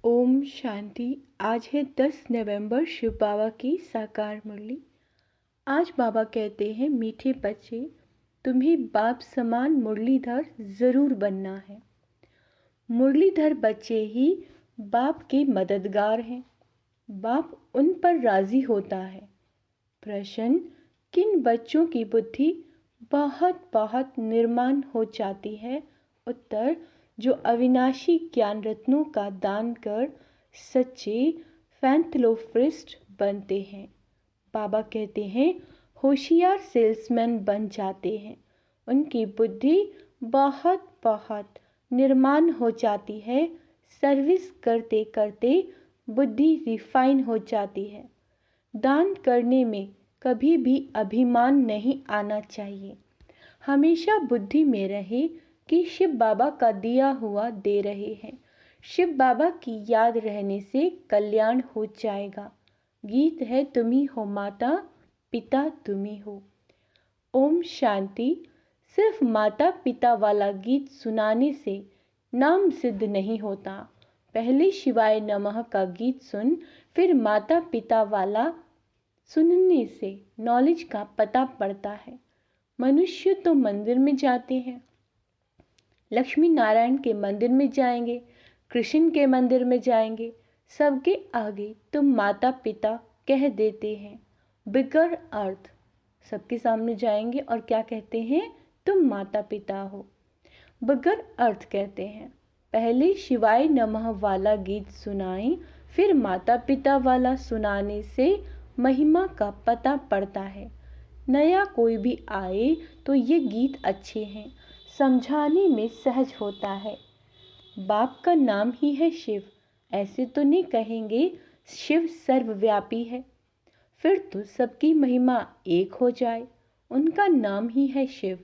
ओम शांति। आज है 10 नवंबर, शिव बाबा की साकार मुरली। आज बाबा कहते हैं, मीठे बच्चे, तुम्हें बाप समान मुरलीधर ज़रूर बनना है। मुरलीधर बच्चे ही बाप के मददगार हैं। बाप उन पर राज़ी होता है। प्रश्न: किन बच्चों की बुद्धि बहुत बहुत निर्माण हो जाती है? उत्तर: जो अविनाशी ज्ञान रत्नों का दान कर सच्चे फैंथलोफ्रिस्ट बनते हैं। बाबा कहते हैं, होशियार सेल्समैन बन जाते हैं। उनकी बुद्धि बहुत बहुत निर्माण हो जाती है। सर्विस करते करते बुद्धि रिफाइन हो जाती है। दान करने में कभी भी अभिमान नहीं आना चाहिए। हमेशा बुद्धि में रहे कि शिव बाबा का दिया हुआ दे रहे हैं। शिव बाबा की याद रहने से कल्याण हो जाएगा। गीत है, तुम्ही हो माता पिता तुम्ही हो। ओम शांति। सिर्फ माता पिता वाला गीत सुनाने से नाम सिद्ध नहीं होता। पहले शिवाय नमः का गीत सुन, फिर माता पिता वाला सुनने से नॉलेज का पता पड़ता है। मनुष्य तो मंदिर में जाते हैं, लक्ष्मी नारायण के मंदिर में जाएंगे, कृष्ण के मंदिर में जाएंगे, सबके आगे तुम माता पिता कह देते हैं। बिगर अर्थ सबके सामने जाएंगे और क्या कहते हैं? तुम माता पिता हो। बगैर अर्थ कहते हैं। पहले शिवाय नमः वाला गीत सुनाएं, फिर माता पिता वाला सुनाने से महिमा का पता पड़ता है। नया कोई भी आए तो ये गीत अच्छे हैं, समझाने में सहज होता है। बाप का नाम ही है शिव, ऐसे तो नहीं कहेंगे शिव सर्वव्यापी है, फिर तो सबकी महिमा एक हो जाए। उनका नाम ही है शिव,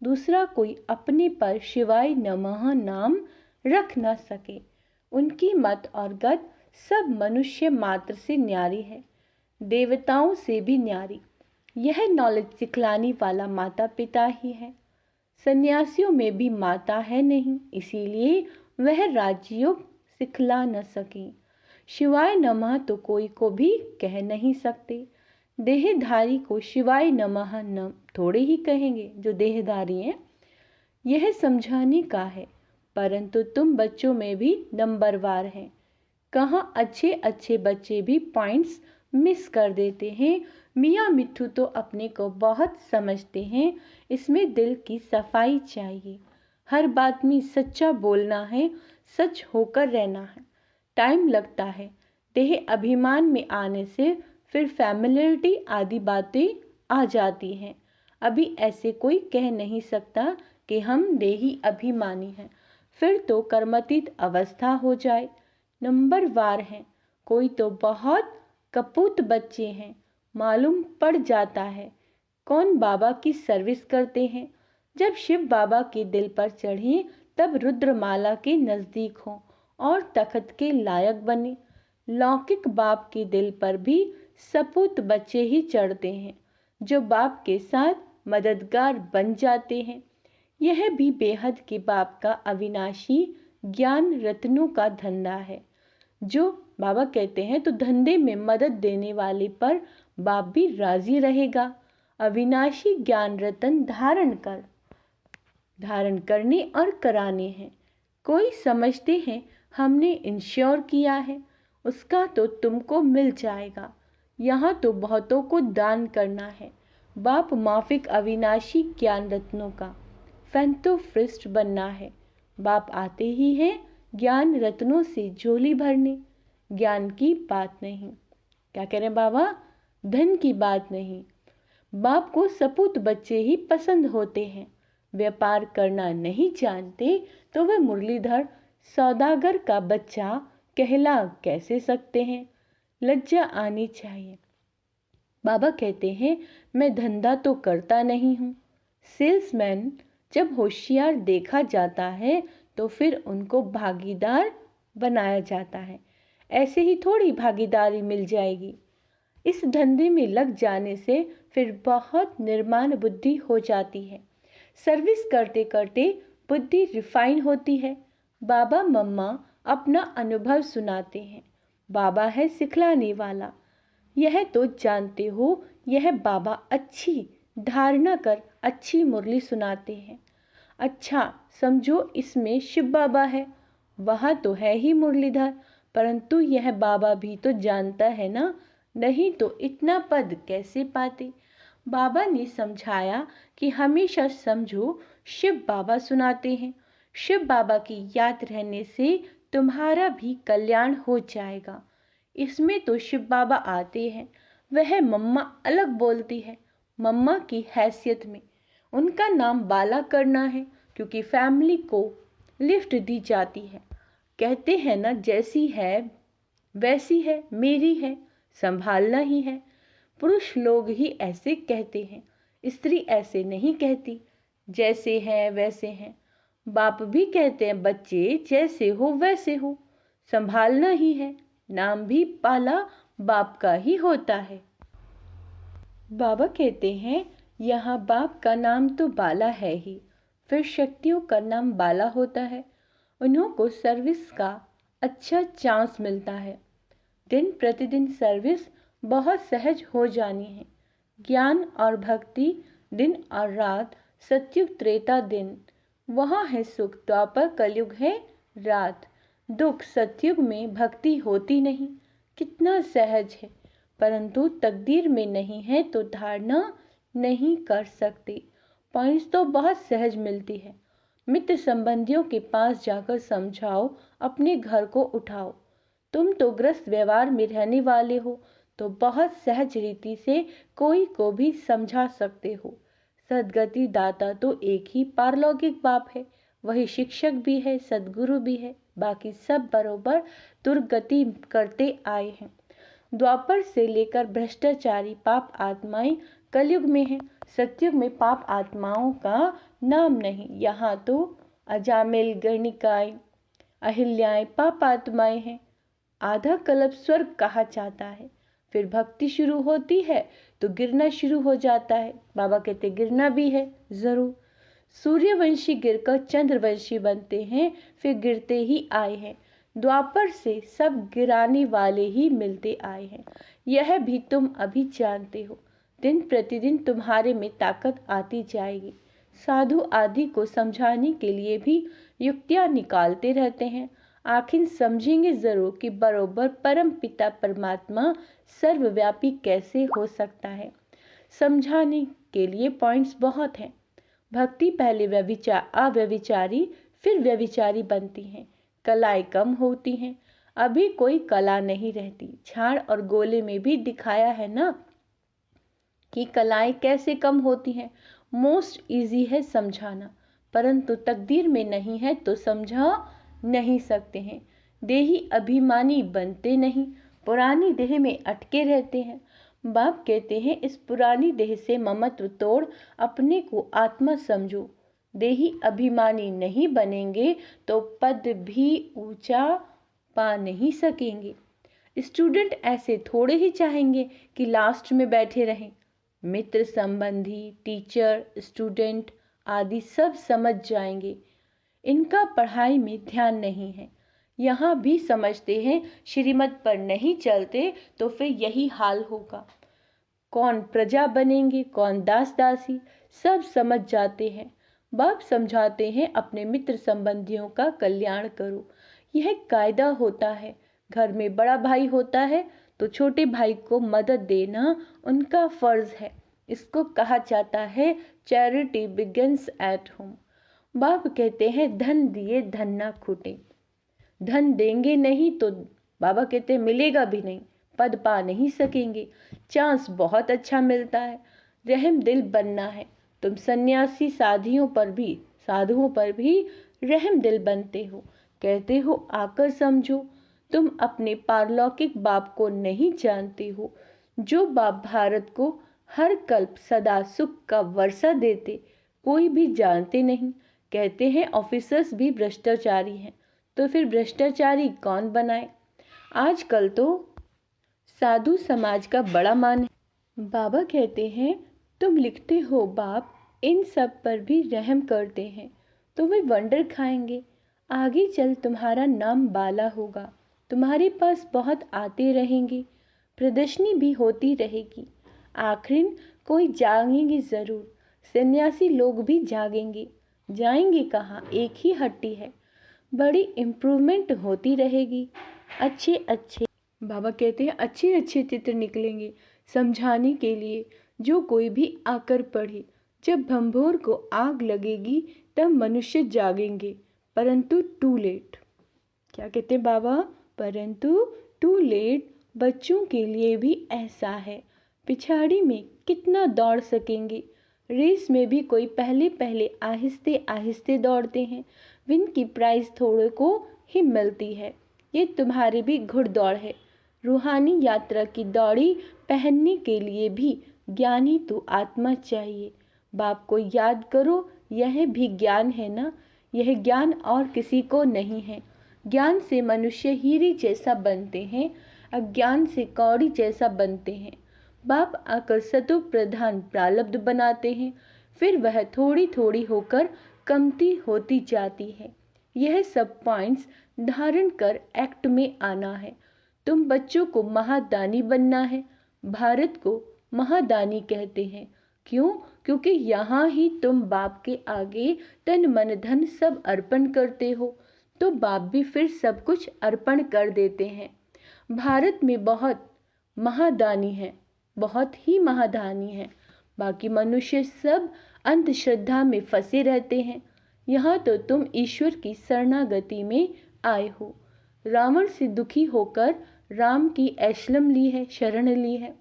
दूसरा कोई अपने पर शिवाय नमः नाम रख न सके। उनकी मत और गत सब मनुष्य मात्र से न्यारी है, देवताओं से भी न्यारी। यह नॉलेज सिखलाने वाला माता पिता ही है। सन्यासियों में भी माता है नहीं, इसीलिए वह राजयोग सिखला न सके। शिवाय नमः तो कोई को भी कह नहीं सकते। देहधारी को शिवाय नमः न थोड़े ही कहेंगे जो देहधारी हैं। यह समझाने का है, परंतु तुम बच्चों में भी नंबरवार हैं। कहाँ अच्छे अच्छे बच्चे भी पॉइंट्स मिस कर देते हैं। मियाँ मिट्ठू तो अपने को बहुत समझते हैं। इसमें दिल की सफाई चाहिए। हर बात में सच्चा बोलना है, सच होकर रहना है। टाइम लगता है। देह अभिमान में आने से फिर फैमिलियरिटी आदि बातें आ जाती हैं। अभी ऐसे कोई कह नहीं सकता कि हम देही अभिमानी हैं, फिर तो कर्मातीत अवस्था हो जाए। नंबरवार हैं। कोई तो बहुत कपूत बच्चे हैं, मालूम पड़ जाता है कौन बाबा की सर्विस करते हैं। जब शिव बाबा के दिल पर चढ़े तब रुद्रमाला के नज़दीक हों और तख्त के लायक बने। लौकिक बाप के दिल पर भी सपूत बच्चे ही चढ़ते हैं, जो बाप के साथ मददगार बन जाते हैं। यह भी बेहद के बाप का अविनाशी ज्ञान रत्नों का धंधा है। जो बाबा कहते हैं, तो धंधे में मदद देने वाले पर बाप भी राजी रहेगा। अविनाशी ज्ञान रत्न धारण करने और कराने हैं। कोई समझते हैं हमने इंश्योर किया है, उसका तो तुमको मिल जाएगा। यहाँ तो बहुतों को दान करना है। बाप माफिक अविनाशी ज्ञान रत्नों का फैंथोफ्रिस्ट बनना है। बाप आते ही हैं ज्ञान रत्नों से झोली भरने। ज्ञान की बात नहीं, क्या कह रहे हैं बाबा? धन की बात नहीं। बाप को सपूत बच्चे ही पसंद होते हैं। व्यापार करना नहीं जानते तो वह मुरलीधर सौदागर का बच्चा कहला कैसे सकते हैं? लज्जा आनी चाहिए। बाबा कहते हैं, मैं धंधा तो करता नहीं हूँ। सेल्समैन जब होशियार देखा जाता है तो फिर उनको भागीदार बनाया जाता है। ऐसे ही थोड़ी भागीदारी मिल जाएगी। इस धंधे में लग जाने से फिर बहुत निर्माण बुद्धि हो जाती है। सर्विस करते करते बुद्धि रिफाइन होती है। बाबा मम्मा अपना अनुभव सुनाते हैं। बाबा है सिखलाने वाला, यह तो जानते हो। यह बाबा अच्छी धारणा कर अच्छी मुरली सुनाते हैं। अच्छा समझो इसमें शिव बाबा है, वहाँ तो है ही मुरलीधर, परंतु यह बाबा भी तो जानता है ना, नहीं तो इतना पद कैसे पाते। बाबा ने समझाया कि हमेशा समझो शिव बाबा सुनाते हैं। शिव बाबा की याद रहने से तुम्हारा भी कल्याण हो जाएगा। इसमें तो शिव बाबा आते हैं, वह मम्मा अलग बोलती है। मम्मा की हैसियत में उनका नाम बाला करना है, क्योंकि फैमिली को लिफ्ट दी जाती है। कहते हैं ना, जैसी है वैसी है, मेरी है संभालना ही है। पुरुष लोग ही ऐसे कहते हैं, स्त्री ऐसे नहीं कहती, जैसे है वैसे हैं। बाप भी कहते हैं, बच्चे जैसे हो वैसे हो, संभालना ही है। नाम भी बाला बाप का ही होता है। बाबा कहते हैं, यहाँ बाप का नाम तो बाला है ही, फिर शक्तियों का नाम बाला होता है। उन्हों को सर्विस का अच्छा चांस मिलता है। दिन प्रतिदिन सर्विस बहुत सहज हो जानी है। ज्ञान और भक्ति दिन और रात, सतयुग त्रेता दिन वहाँ है सुख, द्वापर कलयुग है रात। दुख सतयुग में भक्ति होती नहीं, कितना सहज है, परंतु तकदीर में नहीं है तो धारणा नहीं कर सकते। पॉइंट्स तो बहुत सहज मिलती है। मित्र संबंधियों के पास जाकर समझाओ, अपने घर को उठाओ। तुम तो ग्रस्त व्यवहार में रहने वाले हो, तो बहुत सहज रीति से कोई को भी समझा सकते हो। सद्गति दाता तो एक ही पारलौकिक बाप है, वही शिक्षक भी है, सद्गुरु भी है। बाकी सब बरोबर दुर्गति करते आए हैं। द्वापर से लेकर भ्रष्टाचारी पाप आत्माएं कलयुग में हैं। सतयुग में पाप आत्माओं का नाम नहीं। यहाँ तो अजामिल, गणिकाएं, अहिल्याएं पाप आत्माएं हैं। आधा कल्प स्वर्ग कहा जाता है, फिर भक्ति शुरू होती है तो गिरना शुरू हो जाता है। बाबा कहते गिरना भी है जरूर। सूर्यवंशी गिरकर चंद्रवंशी बनते हैं, फिर गिरते ही आए हैं। द्वापर से सब गिराने वाले ही मिलते आए हैं, यह भी तुम अभी जानते हो। दिन प्रतिदिन तुम्हारे में ताकत आती जाएगी। साधु आदि को समझाने के लिए भी युक्तियां निकालते रहते हैं। आखिर समझेंगे जरूर कि बरोबर परम पिता परमात्मा सर्वव्यापी कैसे हो सकता है। समझाने के लिए पॉइंट्स बहुत हैं। भक्ति पहले अव्यभिचारी फिर व्यभिचारी बनती हैं। कलाएं कम होती हैं, अभी कोई कला नहीं रहती। झाड़ और गोले में भी दिखाया है ना कि कलाएं कैसे कम होती हैं। मोस्ट इजी है समझाना, परंतु तकदीर में नहीं है तो समझा नहीं सकते हैं। देही अभिमानी बनते नहीं, पुरानी देह में अटके रहते हैं। बाप कहते हैं, इस पुरानी देह से ममत्व तोड़ अपने को आत्मा समझो। देही अभिमानी नहीं बनेंगे तो पद भी ऊंचा पा नहीं सकेंगे। स्टूडेंट ऐसे थोड़े ही चाहेंगे कि लास्ट में बैठे रहें। मित्र संबंधी, टीचर, स्टूडेंट आदि सब समझ जाएंगे। इनका पढ़ाई में ध्यान नहीं है। यहाँ भी समझते हैं, श्रीमत पर नहीं चलते तो फिर यही हाल होगा। कौन प्रजा बनेंगे, कौन दास दासी, सब समझ जाते हैं। बाप समझाते हैं, अपने मित्र संबंधियों का कल्याण करो। यह कायदा होता है। घर में बड़ा भाई होता है तो छोटे भाई को मदद देना उनका फर्ज है। इसको कहा जाता है चैरिटी बिगिंस एट होम। बाप कहते हैं, धन दिए धन ना खूटे। धन देंगे नहीं तो बाबा कहते मिलेगा भी नहीं, पद पा नहीं सकेंगे। चांस बहुत अच्छा मिलता है, रहम दिल बनना है। तुम सन्यासी साधुओं पर भी रहम दिल बनते हो। कहते हो आकर समझो। तुम अपने पारलौकिक बाप को नहीं जानते हो, जो बाप भारत को हर कल्प सदा सुख का वर्षा देते, कोई भी जानते नहीं। कहते हैं ऑफिसर्स भी भ्रष्टाचारी हैं, तो फिर भ्रष्टाचारी कौन बनाए। आजकल तो साधु समाज का बड़ा मान है। बाबा कहते हैं, तुम लिखते हो बाप इन सब पर भी रहम करते हैं, तो वे वंडर खाएंगे। आगे चल तुम्हारा नाम बाला होगा, तुम्हारे पास बहुत आते रहेंगे, प्रदर्शनी भी होती रहेगी, आखिर कोई जागेंगे ज़रूर, सन्यासी लोग भी जागेंगे, जाएंगे कहाँ, एक ही हट्टी है, बड़ी इम्प्रूवमेंट होती रहेगी, अच्छे अच्छे बाबा कहते हैं अच्छे अच्छे चित्र निकलेंगे समझाने के लिए जो कोई भी आकर पढ़े। जब भंभोर को आग लगेगी तब मनुष्य जागेंगे, परंतु टू लेट। क्या कहते हैं बाबा? परंतु टू लेट। बच्चों के लिए भी ऐसा है, पिछाड़ी में कितना दौड़ सकेंगे, रेस में भी कोई पहले पहले आहिस्ते आहिस्ते दौड़ते हैं, विन की प्राइज थोड़े को ही मिलती है। ये तुम्हारी भी घुड़दौड़ है, रूहानी यात्रा की दौड़ी पहनने के लिए भी ज्ञानी तो आत्मा चाहिए। बाप को याद करो, यह भी ज्ञान है ना, यह ज्ञान और किसी को नहीं है। ज्ञान से मनुष्य हीरे जैसा बनते हैं, अज्ञान से कौड़ी जैसा बनते हैं। बाप आकर सतो प्रधान प्रारब्ध बनाते हैं, फिर वह थोड़ी थोड़ी होकर कमती होती जाती है। यह सब पॉइंट्स धारण कर एक्ट में आना है। तुम बच्चों को महादानी बनना है। भारत को महादानी कहते हैं, क्यों? क्योंकि यहाँ ही तुम बाप के आगे तन मन धन सब अर्पण करते हो, तो बाप भी फिर सब कुछ अर्पण कर देते हैं। भारत में बहुत महादानी है, बहुत ही महादानी है। बाकी मनुष्य सब अंधश्रद्धा में फंसे रहते हैं। यहाँ तो तुम ईश्वर की शरणागति में आए हो। रावण से दुखी होकर राम की ऐशलम ली है, शरण ली है।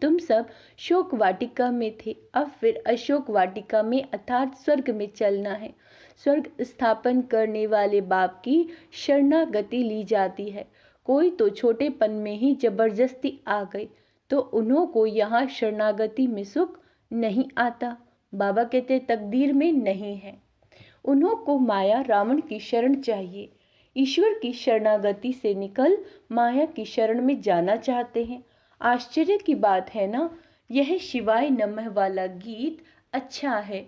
तुम सब शोक वाटिका में थे, अब फिर अशोक वाटिका में अर्थात स्वर्ग में चलना है। स्वर्ग स्थापन करने वाले बाप की शरणागति ली जाती है। कोई तो छोटेपन में ही जबरदस्ती आ गए तो उन्हों को यहाँ शरणागति में सुख नहीं आता। बाबा कहते तकदीर में नहीं है। उन्हों को माया रावण की शरण चाहिए। ईश्वर की शरणागति से निकल माया की शरण में जाना चाहते हैं। आश्चर्य की बात है ना, यह शिवाय नमः वाला गीत अच्छा है,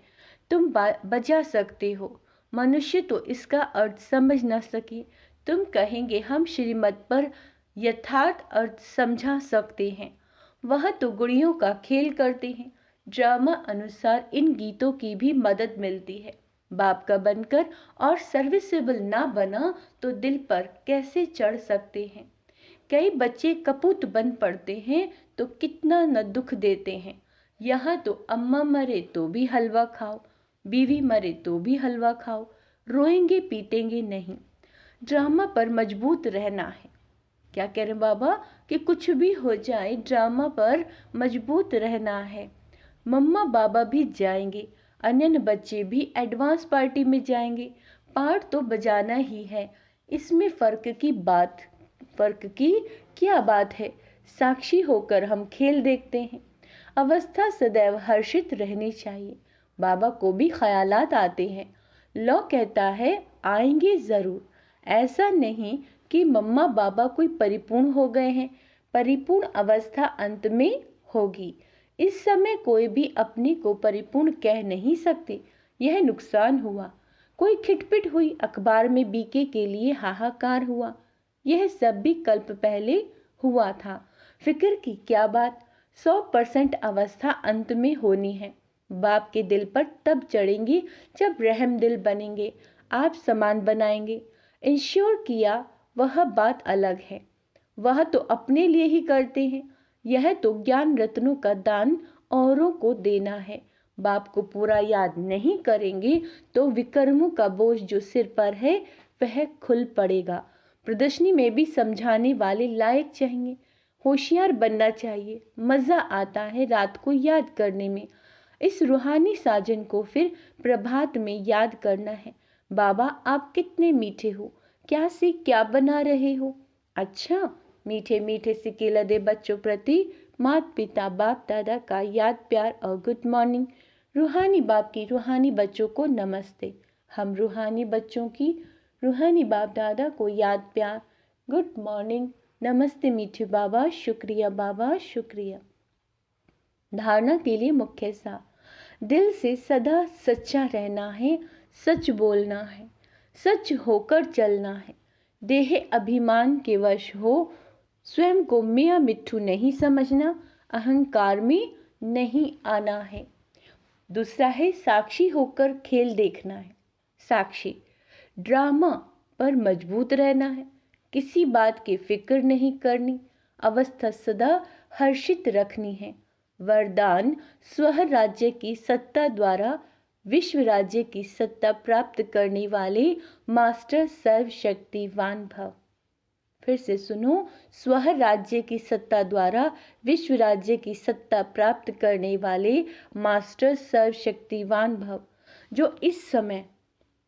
तुम बजा सकते हो। मनुष्य तो इसका अर्थ समझ न सके। तुम कहेंगे हम श्रीमत पर यथार्थ अर्थ समझा सकते हैं। वह तो गुड़ियों का खेल करते हैं। ड्रामा अनुसार इन गीतों की भी मदद मिलती है। बाप का बनकर और सर्विसेबल ना बना तो दिल पर कैसे चढ़ सकते हैं। कई बच्चे कपूत बन पड़ते हैं तो कितना न दुख देते हैं। यहाँ तो अम्मा मरे तो भी हलवा खाओ, बीवी मरे तो भी हलवा खाओ, रोएंगे पीटेंगे नहीं। ड्रामा पर मजबूत रहना है। क्या कह रहे बाबा कि कुछ भी हो जाए ड्रामा पर मजबूत रहना है। मम्मा बाबा भी जाएंगे, अन्य बच्चे भी एडवांस पार्टी में जाएंगे। पार्ट तो बजाना ही है, इसमें फर्क की क्या बात है। साक्षी होकर हम खेल देखते हैं। अवस्था सदैव हर्षित रहनी चाहिए। बाबा को भी ख्यालात आते हैं। लॉ कहता है आएंगे जरूर। ऐसा नहीं कि मम्मा बाबा कोई परिपूर्ण हो गए हैं। परिपूर्ण अवस्था अंत में होगी। इस समय कोई भी अपने को परिपूर्ण कह नहीं सकते। यह नुकसान हुआ। कोई खिटपिट हुई, अखबार में बीके के लिए हाहाकार हुआ। यह सब भी कल्प पहले हुआ था। फिक्र की क्या बात। 100% अवस्था अंत में होनी है। बाप के दिल पर तब चढ़ेंगी जब रहम दिल बनेंगे, आप समान बनाएंगे। इंश्योर किया वह बात अलग है, वह तो अपने लिए ही करते हैं। यह तो ज्ञान रत्नों का दान औरों को देना है। बाप को पूरा याद नहीं करेंगे तो विकर्मों का बोझ जो सिर पर है वह खुल पड़ेगा। प्रदर्शनी में भी समझाने वाले लायक चाहिए। होशियार बनना चाहिए। मज़ा आता है रात को याद करने में। इस रूहानी साजन को फिर प्रभात में याद करना है। बाबा आप कितने मीठे हो, क्या से क्या बना रहे हो। अच्छा, मीठे मीठे सिक्के लदे बच्चों प्रति माता पिता बाप दादा का याद प्यार और गुड मॉर्निंग। रूहानी बाप की रूहानी बच्चों को नमस्ते। हम रूहानी बच्चों की रूहानी बाप दादा को याद प्यार गुड मॉर्निंग। नमस्ते मीठे बाबा, शुक्रिया बाबा, शुक्रिया। धारणा के लिए मुख्य सा दिल से सदा सच्चा रहना है, सच बोलना है। सच होकर चलना है। देह अभिमान के वश हो स्वयं को मियाँ मिट्ठू नहीं समझना, अहंकार में नहीं आना है। दूसरा है साक्षी होकर खेल देखना है। साक्षी ड्रामा पर मजबूत रहना है, किसी बात की फिक्र नहीं करनी, अवस्था सदा हर्षित रखनी है। वरदान स्व राज्य की सत्ता द्वारा विश्व राज्य की सत्ता प्राप्त करने वाले मास्टर सर्वशक्तिवान भव। फिर से सुनो, स्व राज्य की सत्ता द्वारा विश्व राज्य की सत्ता प्राप्त करने वाले मास्टर सर्वशक्तिवान भव। जो इस समय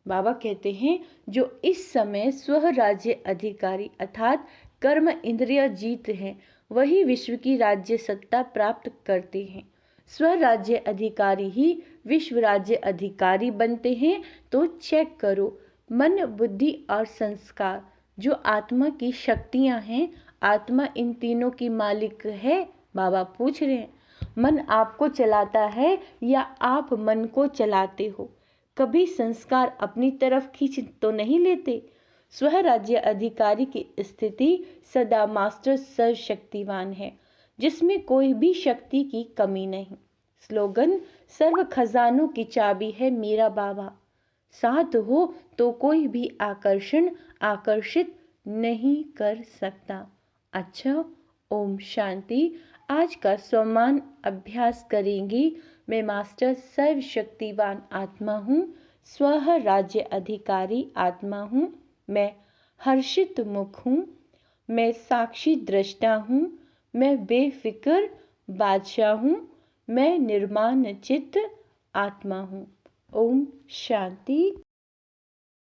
बाबा कहते हैं, जो इस समय स्व राज्य अधिकारी अर्थात कर्म इंद्रिय जीत हैं, वही विश्व की राज्य सत्ता प्राप्त करते हैं। स्व राज्य अधिकारी ही विश्व राज्य अधिकारी बनते हैं। तो चेक करो, मन बुद्धि और संस्कार जो आत्मा की शक्तियां हैं, आत्मा इन तीनों की मालिक है। बाबा पूछ रहे हैं, मन आपको चलाता है या आप मन को चलाते हो? कभी संस्कार अपनी तरफ खींच तो नहीं लेते। स्व राज्य अधिकारी की स्थिति सदा मास्टर सर्वशक्तिवान है, जिसमें कोई भी शक्ति की कमी नहीं। स्लोगन सर्व खजानों की चाबी है मेरा बाबा, साथ हो तो कोई भी आकर्षण आकर्षित नहीं कर सकता। अच्छा, ओम शांति। आज का स्वमान अभ्यास करेंगे। मैं मास्टर सर्वशक्तिवान आत्मा हूँ, स्व राज्य अधिकारी आत्मा हूँ, मैं हर्षित मुख हूँ, मैं साक्षी दृष्टा हूँ, मैं बेफिक्र बादशाह हूँ, मैं निर्माण चित्त आत्मा हूँ। ओम शांति।